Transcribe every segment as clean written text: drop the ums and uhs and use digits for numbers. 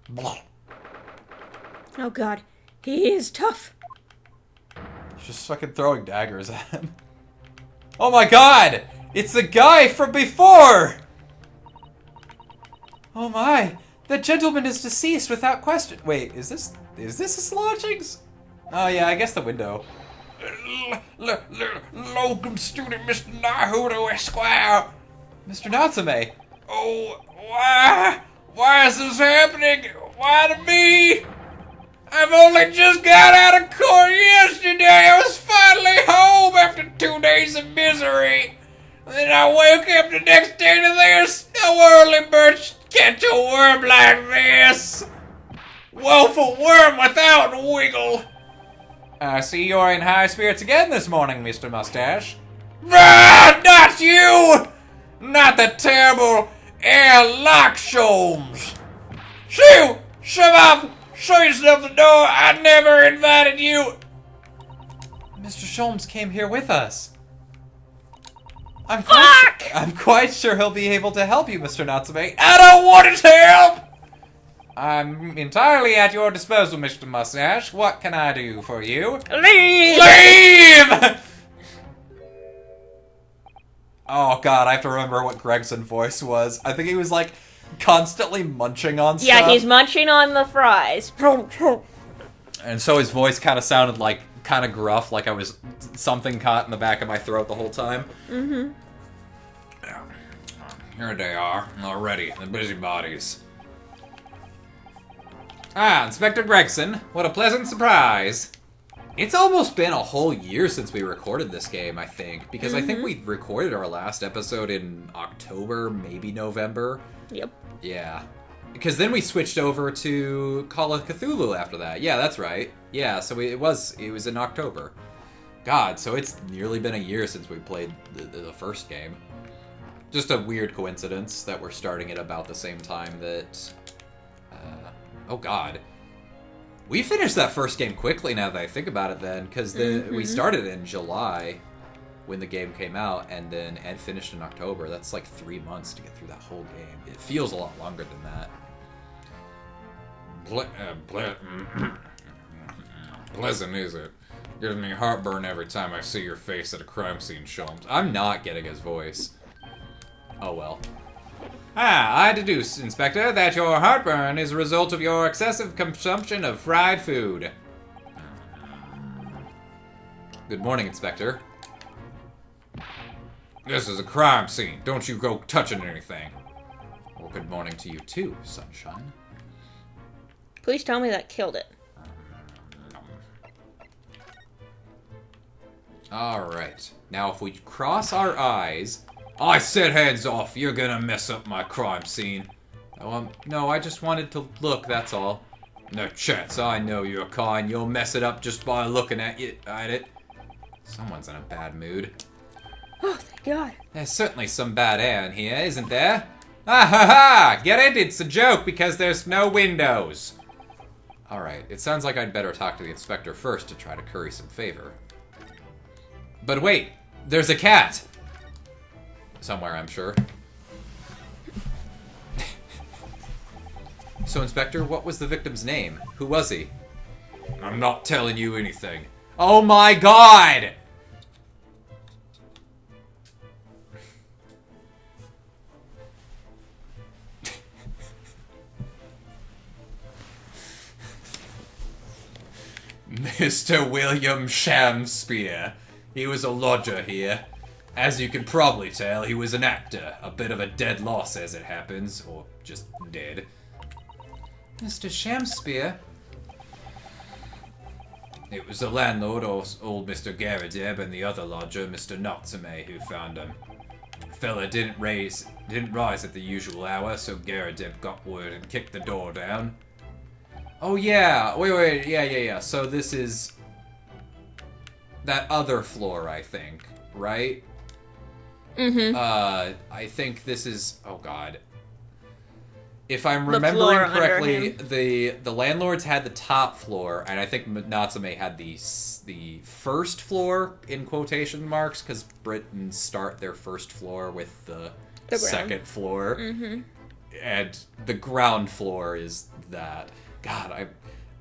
Blah. Oh god, he is tough. He's just fucking throwing daggers at him. Oh my god! It's the guy from before! Oh my! The gentleman is deceased without question. Wait, is this his lodgings? Oh yeah, I guess the window. Locum student Mr. Naruto Esquire. Mr. Natsume. Oh, why is this happening? Why to me? I've only just got out of court yesterday. I was finally home after 2 days of misery. Then I wake up the next day to this. No early bird catch a worm like this. Woeful worm without wiggle. I see you're in high spirits again this morning, Mr. Mustache. Ah, not you! Not the terrible airlock Sholmes. Shoo! Shove off! Show yourself the door! I never invited you! Mr. Sholmes came here with us. I'm quite sure he'll be able to help you, Mr. Natsume. I don't want his help! I'm entirely at your disposal, Mr. Mustache. What can I do for you? Leave! Leave! Oh god, I have to remember what Gregson's voice was. I think he was like constantly munching on stuff. Yeah, he's munching on the fries. And so his voice kind of sounded like kind of gruff, like I was something caught in the back of my throat the whole time. Mm-hmm. Here they are, already, the busybodies. Ah, Inspector Gregson, what a pleasant surprise. It's almost been a whole year since we recorded this game, I think, because I think we recorded our last episode in October, maybe November. Yep. Yeah. Because then we switched over to Call of Cthulhu after that. Yeah, that's right. Yeah, so it was in October. God, so it's nearly been a year since we played the first game. Just a weird coincidence that we're starting at about the same time that... oh god. We finished that first game quickly now that I think about it then, because we started in July when the game came out, and then finished in October. That's like 3 months to get through that whole game. It feels a lot longer than that. Pleasant, is it? Gives me heartburn every time I see your face at a crime scene, Sholmes. I'm not getting his voice. Oh well. I deduce, Inspector, that your heartburn is a result of your excessive consumption of fried food. Good morning, Inspector. This is a crime scene. Don't you go touching anything. Well, good morning to you too, Sunshine. Please tell me that killed it. Alright. Now, if we cross our eyes... I said hands off. You're gonna mess up my crime scene. Oh, no, I just wanted to look, that's all. No chance. I know you're kind. You'll mess it up just by looking at it. Someone's in a bad mood. Oh, thank God. There's certainly some bad air in here, isn't there? Ah ha ha! Get it? It's a joke because there's no windows. Alright, it sounds like I'd better talk to the inspector first to try to curry some favor. But wait, there's a cat! Somewhere, I'm sure. So, Inspector, what was the victim's name? Who was he? I'm not telling you anything. Oh my god! Mr. William Shamspeare. He was a lodger here. As you can probably tell, he was an actor. A bit of a dead loss, as it happens. Or just dead. Mr. Shamspeare? It was the landlord, old Mr. Garadeb, and the other lodger, Mr. Natsume, who found him. The fella didn't rise at the usual hour, so Garadeb got word and kicked the door down. Oh yeah, wait, yeah. So this is that other floor, I think, right? Mm-hmm. I think this is, oh god. If I'm remembering correctly, the landlords had the top floor, and I think Natsume had the first floor, in quotation marks, because Britons start their first floor with the second floor. Mm-hmm. And the ground floor is that. God, I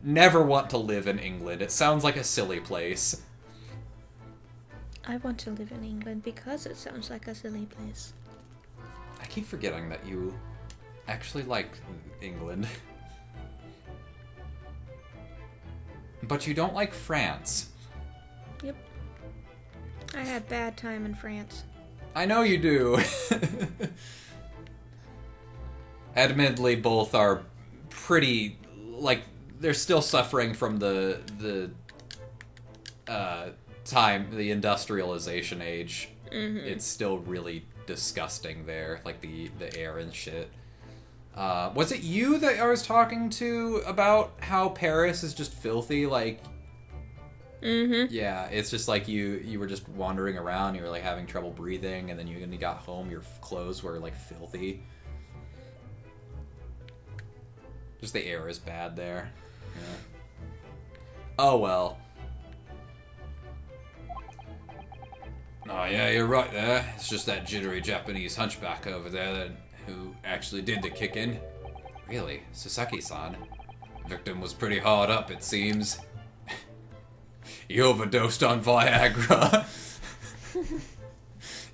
never want to live in England. It sounds like a silly place. I want to live in England because it sounds like a silly place. I keep forgetting that you actually like England. But you don't like France. Yep. I had bad time in France. I know you do. Admittedly, both are pretty, like, they're still suffering from the industrialization age. Mm-hmm. It's still really disgusting there, like the air and shit. Was it you that I was talking to about how Paris is just filthy? Like, mm-hmm. Yeah, it's just like you were just wandering around, you were like having trouble breathing, and then when you got home, your clothes were like filthy. Just the air is bad there. Yeah. Oh well. Oh yeah, you're right there. It's just that jittery Japanese hunchback over there who actually did the kicking. Really? Sasaki-san? Victim was pretty hard up, it seems. He overdosed on Viagra.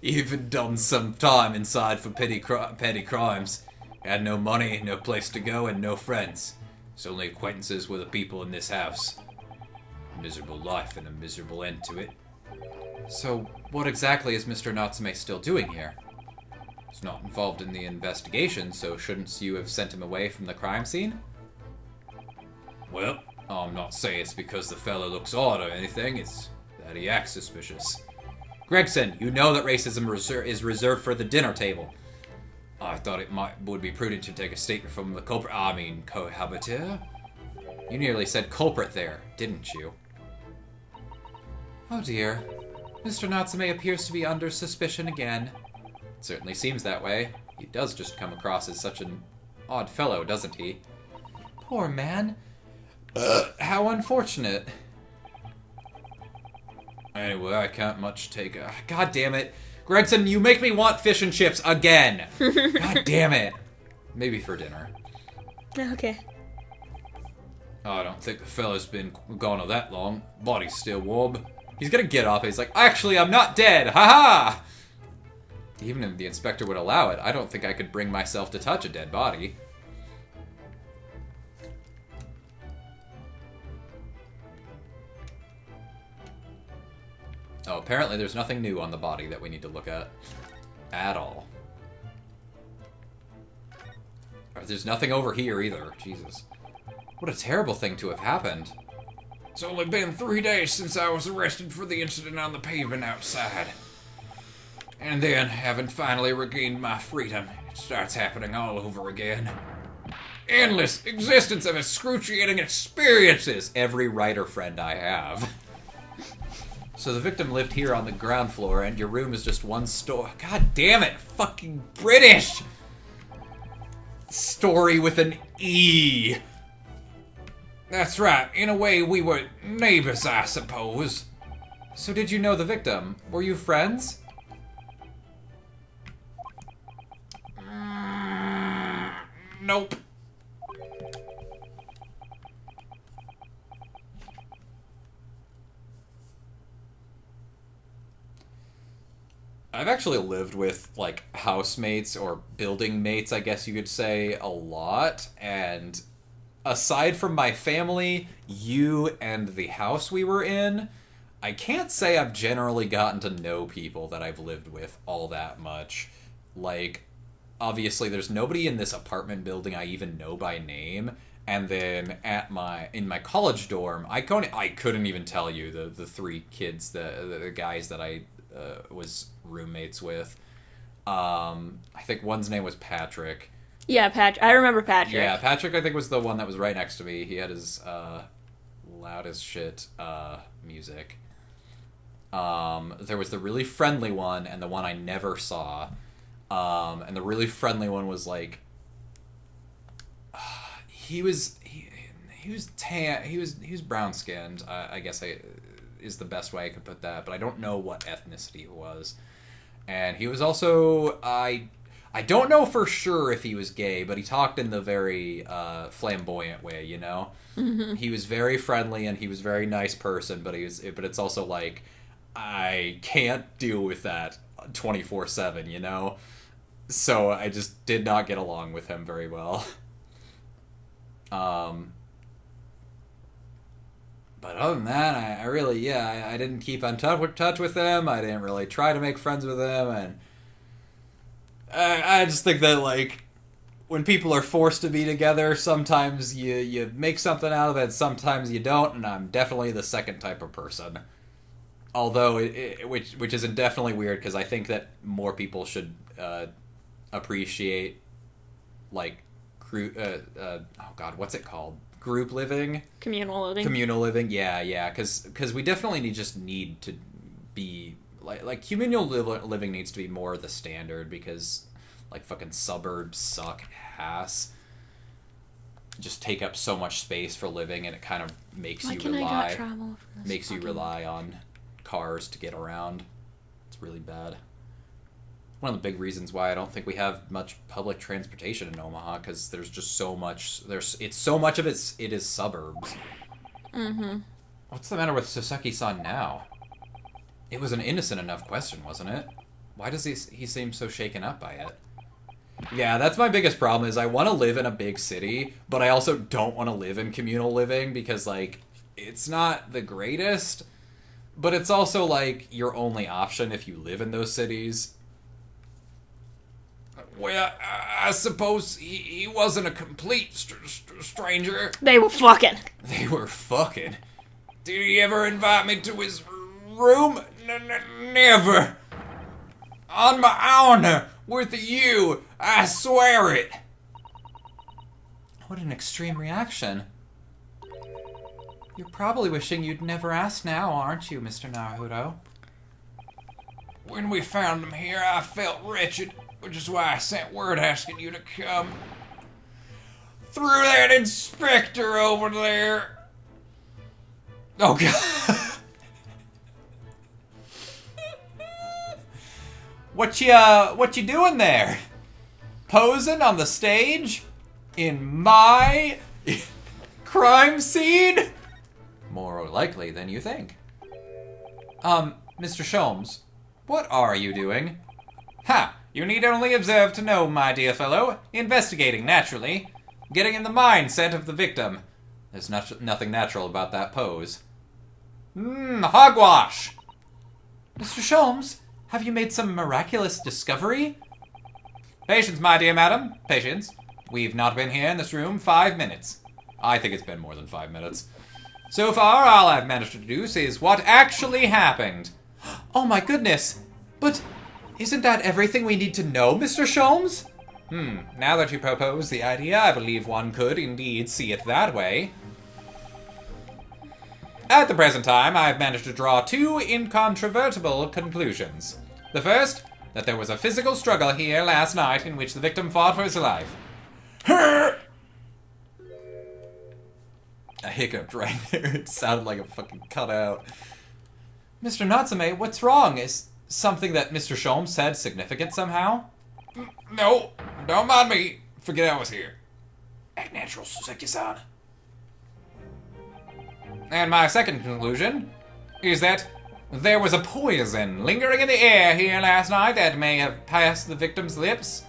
He even done some time inside for petty crimes. Had no money, no place to go, and no friends. His only acquaintances were the people in this house. Miserable life and a miserable end to it. So, what exactly is Mr. Natsume still doing here? He's not involved in the investigation, so shouldn't you have sent him away from the crime scene? Well, I'm not saying it's because the fellow looks odd or anything, it's that he acts suspicious. Gregson, you know that racism is reserved for the dinner table. I thought it would be prudent to take a statement from the cohabiteur. You nearly said culprit there, didn't you? Oh dear. Mr. Natsume appears to be under suspicion again. It certainly seems that way. He does just come across as such an odd fellow, doesn't he? Poor man. How unfortunate. Anyway, I can't much take a... God damn it. Gregson, you make me want fish and chips again. God damn it. Maybe for dinner. Okay. Oh, I don't think the fella's been gone all that long. Body's still warm. He's gonna get up and he's like, actually, I'm not dead. Ha-ha! Even if the inspector would allow it, I don't think I could bring myself to touch a dead body. Oh, apparently there's nothing new on the body that we need to look at. At all. There's nothing over here either. Jesus. What a terrible thing to have happened. It's only been 3 days since I was arrested for the incident on the pavement outside. And then, having finally regained my freedom, it starts happening all over again. Endless existence of excruciating experiences. Every writer friend I have. So the victim lived here on the ground floor, and your room is just one story. God damn it, fucking British! Story with an E. That's right, in a way we were neighbors, I suppose. So did you know the victim? Were you friends? Nope. I've actually lived with, like, housemates or building mates, I guess you could say, a lot, and aside from my family, you, and the house we were in, I can't say I've generally gotten to know people that I've lived with all that much. Like, obviously there's nobody in this apartment building I even know by name, and then in my college dorm, I couldn't even tell you the three kids, the guys that I was roommates with. I think one's name was Patrick. Yeah, Patrick. I remember Patrick. Yeah, Patrick, I think, was the one that was right next to me. He had his loud as shit music. There was the really friendly one and the one I never saw. And the really friendly one was like, he was tan. He was brown skinned. I guess is the best way I could put that. But I don't know what ethnicity it was. And he was also, I I don't know for sure if he was gay, but he talked in the very flamboyant way, you know? Mm-hmm. He was very friendly and he was a very nice person, but it's also like, I can't deal with that 24/7, you know? So I just did not get along with him very well. But other than that, I really, I didn't keep in touch with him. I didn't really try to make friends with him, and I just think that, like, when people are forced to be together, sometimes you make something out of it, sometimes you don't, and I'm definitely the second type of person. Although, which isn't definitely weird, because I think that more people should appreciate, like, oh god, what's it called? Group living? Communal living. Communal living, yeah, because we definitely need to be, like communal living needs to be more the standard, because, like, fucking suburbs suck ass. Just take up so much space for living, and it kind of makes you rely on cars to get around. It's really bad. One of the big reasons why I don't think we have much public transportation in Omaha, because there's just so much. It's so much of it is suburbs. Mm-hmm. What's the matter with Soseki-san now? It was an innocent enough question, wasn't it? Why does he seem so shaken up by it? Yeah, that's my biggest problem, is I want to live in a big city, but I also don't want to live in communal living, because, like, it's not the greatest, but it's also, like, your only option if you live in those cities. Well, I suppose he wasn't a complete stranger. They were fucking. They were fucking. Did he ever invite me to his room? Never. On my honor, with you, I swear it. What an extreme reaction. You're probably wishing you'd never asked now, aren't you, Mr. Naruto? When we found him here, I felt wretched, which is why I sent word asking you to come. Through that inspector over there. Oh, God. What you doing there? Posing on the stage? In my crime scene? More likely than you think. Mr. Sholmes, what are you doing? Ha! You need only observe to know, my dear fellow. Investigating, naturally. Getting in the mindset of the victim. There's nothing natural about that pose. Hogwash! Mr. Sholmes, have you made some miraculous discovery? Patience, my dear madam. Patience. We've not been here in this room 5 minutes. I think it's been more than 5 minutes. So far, all I've managed to deduce is what actually happened. Oh my goodness! But isn't that everything we need to know, Mr. Sholmes? Now that you propose the idea, I believe one could indeed see it that way. At the present time, I've managed to draw 2 incontrovertible conclusions. The first, that there was a physical struggle here last night in which the victim fought for his life. I hiccuped right there. It sounded like a fucking cutout. Mr. Natsume, what's wrong? Is something that Mr. Sholmes said significant somehow? No, don't mind me. Forget I was here. Act natural, Soseki-san. And my second conclusion is that there was a poison lingering in the air here last night that may have passed the victim's lips.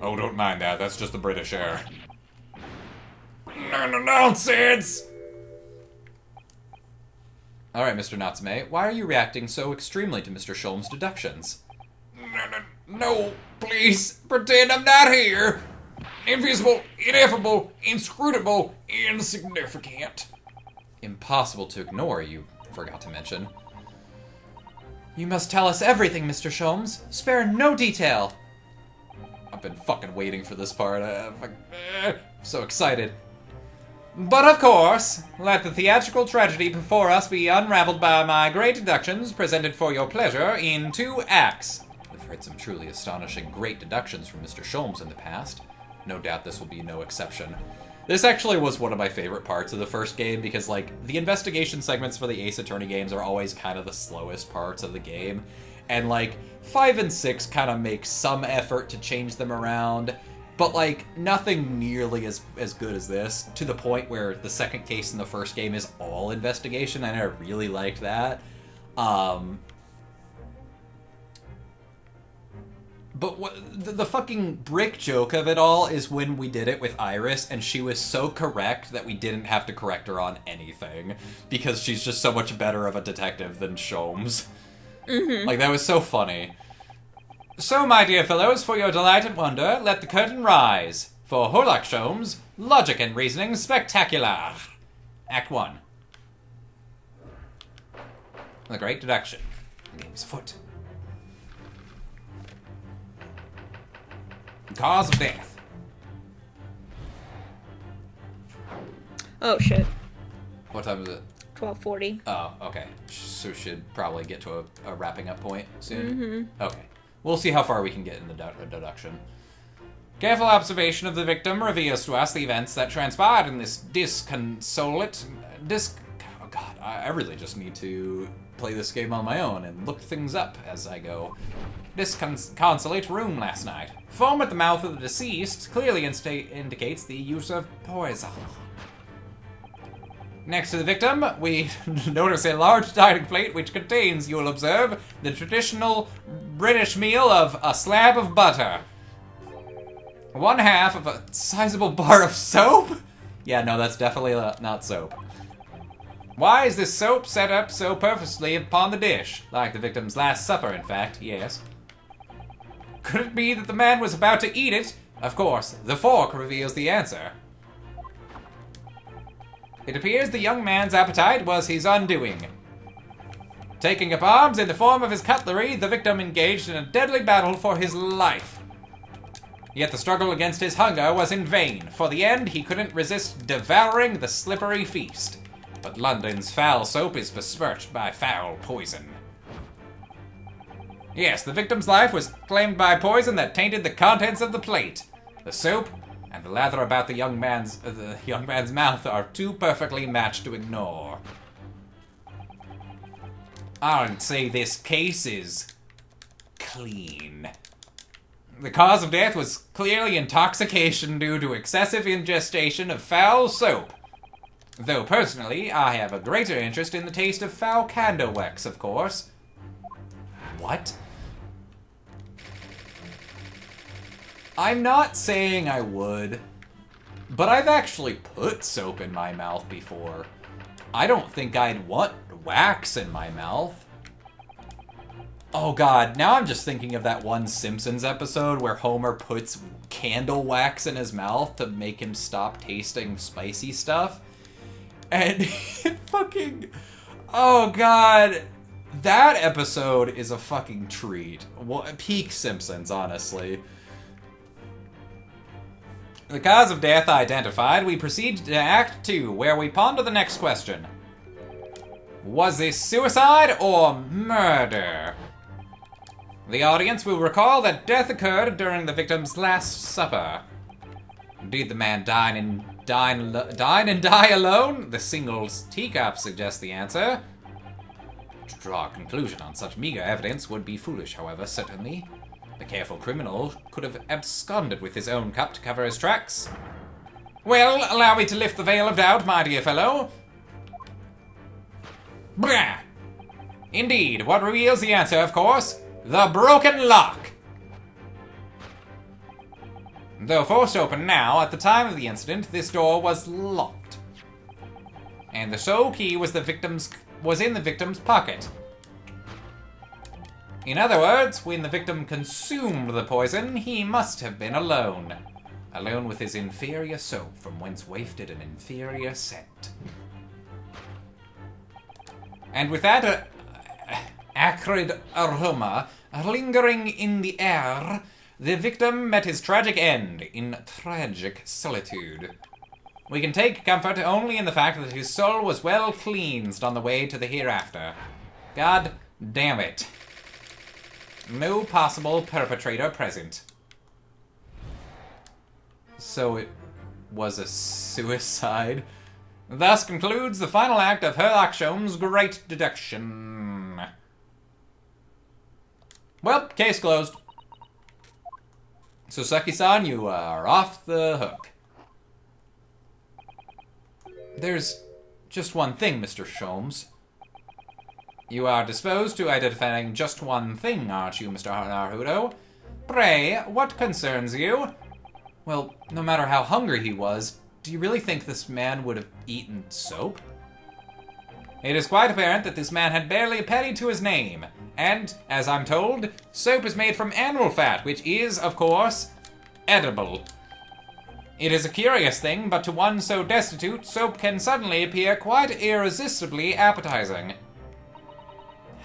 Oh, don't mind that. That's just the British air. Nonsense! Alright, Mr. Natsume, why are you reacting so extremely to Mr. Sholmes' deductions? No, please, pretend I'm not here. Invisible, ineffable, inscrutable, insignificant. Impossible to ignore, you forgot to mention. You must tell us everything, Mr. Sholmes. Spare no detail. I've been fucking waiting for this part. I'm so excited. But of course, let the theatrical tragedy before us be unraveled by my great deductions presented for your pleasure in 2 acts. We've heard some truly astonishing great deductions from Mr. Sholmes in the past. No doubt this will be no exception. This actually was one of my favorite parts of the first game because, like, the investigation segments for the Ace Attorney games are always kind of the slowest parts of the game. and, like, 5 and 6 kind of make some effort to change them around, but, like, nothing nearly as good as this, to the point where the second case in the first game is all investigation, and I really liked that. But the fucking brick joke of it all is when we did it with Iris, and she was so correct that we didn't have to correct her on anything, because she's just so much better of a detective than Sholmes. Mm-hmm. Like, that was so funny. So, my dear fellows, for your delight and wonder, let the curtain rise. For Sherlock Sholmes, logic and reasoning spectacular. Act 1. The great deduction. The game's afoot. Cause of death. Oh, shit. What time is it? 12:40. Oh, okay. So should probably get to a wrapping up point soon. Mm-hmm. Okay. We'll see how far we can get in the deduction. Careful observation of the victim reveals to us the events that transpired in this disconsolate... Oh god, I really just need to play this game on my own and look things up as I go. Disconsolate room last night. Foam at the mouth of the deceased clearly indicates the use of poison. Next to the victim, we notice a large dining plate which contains, you will observe, the traditional British meal of a slab of butter. 1/2 of a sizable bar of soap? Yeah, no, that's definitely not soap. Why is this soap set up so purposely upon the dish? Like the victim's last supper, in fact, yes. Could it be that the man was about to eat it? Of course, the fork reveals the answer. It appears the young man's appetite was his undoing. Taking up arms in the form of his cutlery, the victim engaged in a deadly battle for his life. Yet the struggle against his hunger was in vain. For the end, he couldn't resist devouring the slippery feast. But London's foul soap is besmirched by foul poison. Yes, the victim's life was claimed by poison that tainted the contents of the plate. The soap and the lather about the young man's mouth are too perfectly matched to ignore. I'd say this case is clean. The cause of death was clearly intoxication due to excessive ingestion of foul soap. Though personally, I have a greater interest in the taste of foul candle wax, of course. What? I'm not saying I would, but I've actually put soap in my mouth before. I don't think I'd want wax in my mouth. Oh god, now I'm just thinking of that one Simpsons episode where Homer puts candle wax in his mouth to make him stop tasting spicy stuff. And fucking... Oh god. That episode is a fucking treat. Peak Simpsons, honestly. The cause of death identified, we proceed to Act 2, where we ponder the next question. Was this suicide or murder? The audience will recall that death occurred during the victim's last supper. Did the man dine and die alone? The single teacup suggests the answer. To draw a conclusion on such meager evidence would be foolish, however, certainly. The careful criminal could have absconded with his own cup to cover his tracks. Well, allow me to lift the veil of doubt, my dear fellow. Brah! Indeed, what reveals the answer, of course? The broken lock! Though forced open now, at the time of the incident, this door was locked. And the sole key was in the victim's pocket. In other words, when the victim consumed the poison, he must have been alone. Alone with his inferior soap, from whence wafted an inferior scent. And with that acrid aroma lingering in the air, the victim met his tragic end in tragic solitude. We can take comfort only in the fact that his soul was well cleansed on the way to the hereafter. God damn it. No possible perpetrator present. So it was a suicide. Thus concludes the final act of Sherlock Sholmes' great deduction. Well, case closed. So, Seki-san, you are off the hook. There's just one thing, Mr. Sholmes. You are disposed to identifying just one thing, aren't you, Mr. Naruto? Pray, what concerns you? Well, no matter how hungry he was, do you really think this man would have eaten soap? It is quite apparent that this man had barely a penny to his name. And, as I'm told, soap is made from animal fat, which is, of course, edible. It is a curious thing, but to one so destitute, soap can suddenly appear quite irresistibly appetizing.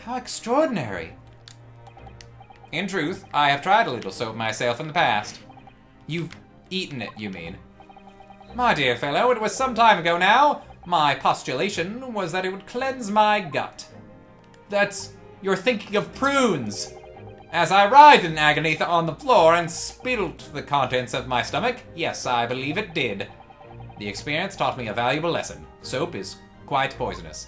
How extraordinary. In truth, I have tried a little soap myself in the past. You've eaten it, you mean? My dear fellow, it was some time ago now. My postulation was that it would cleanse my gut. You're thinking of prunes. As I writhed in agony on the floor and spilled the contents of my stomach, yes, I believe it did. The experience taught me a valuable lesson. Soap is quite poisonous.